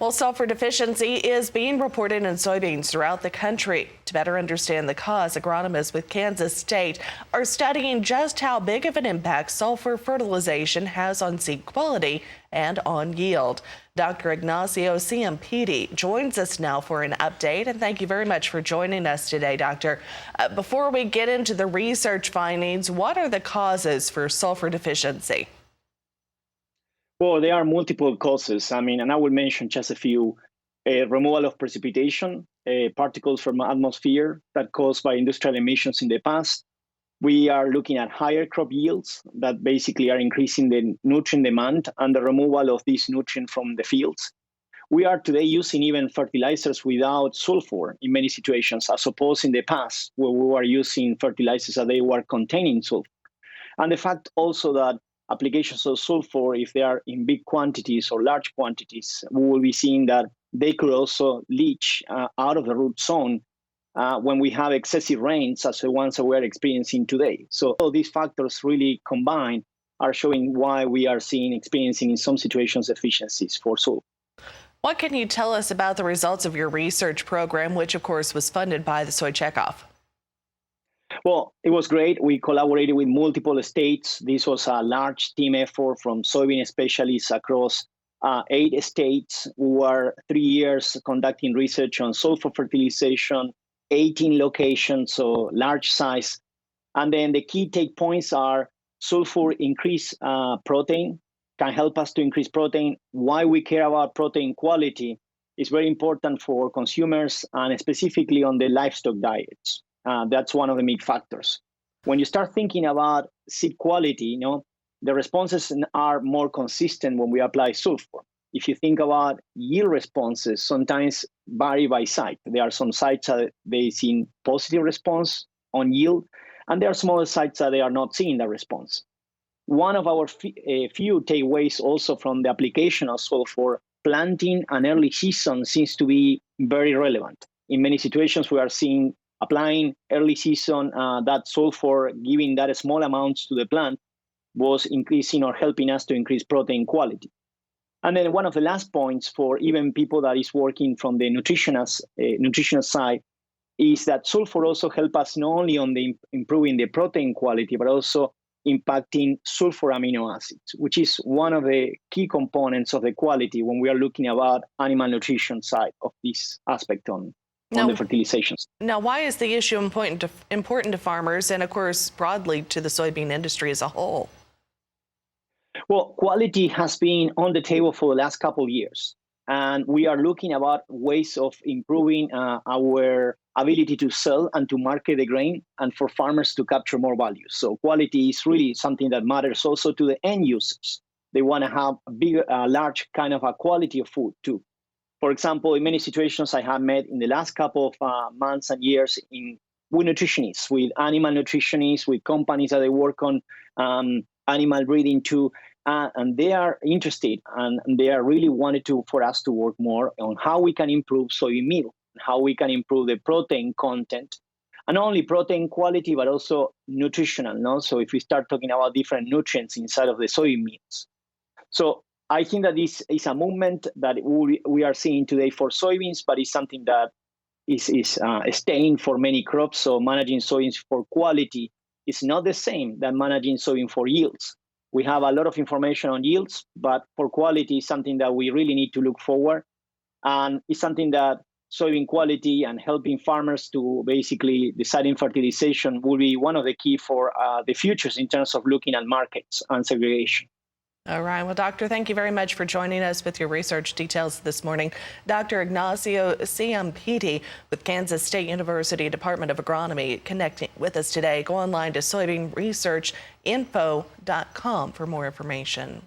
Well, sulfur deficiency is being reported in soybeans throughout the country. To better understand the cause, agronomists with Kansas State are studying just how big of an impact sulfur fertilization has on seed quality and on yield. Dr. Ignacio Ciampitti joins us now for an update, and thank you very much for joining us today, Doctor. Before we get into the research findings, what are the causes for sulfur deficiency? Well, there are multiple causes. And I will mention just a few. Removal of precipitation, particles from atmosphere that caused by industrial emissions in the past. We are looking at higher crop yields that basically are increasing the nutrient demand and the removal of these nutrients from the fields. We are today using even fertilizers without sulfur in many situations, as opposed in the past where we were using fertilizers that they were containing sulfur. And the fact also that applications of sulfur, if they are in big quantities or large quantities, we will be seeing that they could also leach out of the root zone when we have excessive rains as the ones that we're experiencing today. So all these factors really combined are showing why we are experiencing in some situations deficiencies for sulfur. What can you tell us about the results of your research program, which of course was funded by the Soy Checkoff? Well, it was great. We collaborated with multiple states. This was a large team effort from soybean specialists across 8 states. We were 3 years conducting research on sulfur fertilization, 18 locations, so large size. And then the key take points are sulfur increase protein, can help us to increase protein. Why we care about protein quality is very important for consumers and specifically on the livestock diets. That's one of the big factors. When you start thinking about seed quality, the responses are more consistent when we apply sulfur. If you think about yield responses, sometimes vary by site. There are some sites that they see positive response on yield, and there are smaller sites that they are not seeing the response. One of our few takeaways also from the application of sulfur, planting an early season seems to be very relevant. In many situations, we are seeing applying early season that sulfur, giving that small amounts to the plant, was increasing or helping us to increase protein quality. And then one of the last points for even people that is working from the nutritional side is that sulfur also helps us not only on the improving the protein quality, but also impacting sulfur amino acids, which is one of the key components of the quality when we are looking about animal nutrition side of this aspect on the fertilizations. Now, why is the issue important to farmers and, of course, broadly to the soybean industry as a whole? Well, quality has been on the table for the last couple of years, and we are looking about ways of improving our ability to sell and to market the grain and for farmers to capture more value. So quality is really something that matters also to the end users. They want to have a big, large kind of a quality of food too. For example, in many situations I have met in the last couple of months and years with nutritionists, with animal nutritionists, with companies that they work on animal breeding too, and they are interested and they are really wanted for us to work more on how we can improve soybean meal, how we can improve the protein content, and not only protein quality, but also nutritional. So if we start talking about different nutrients inside of the soybean meals. So I think that this is a movement that we are seeing today for soybeans, but it's something that is staying for many crops. So managing soybeans for quality is not the same than managing soybean for yields. We have a lot of information on yields, but for quality is something that we really need to look forward. And it's something that soybean quality and helping farmers to basically deciding fertilization will be one of the key for the futures in terms of looking at markets and segregation. All right. Well, Doctor, thank you very much for joining us with your research details this morning. Dr. Ignacio Ciampitti with Kansas State University Department of Agronomy connecting with us today. Go online to soybeanresearchinfo.com for more information.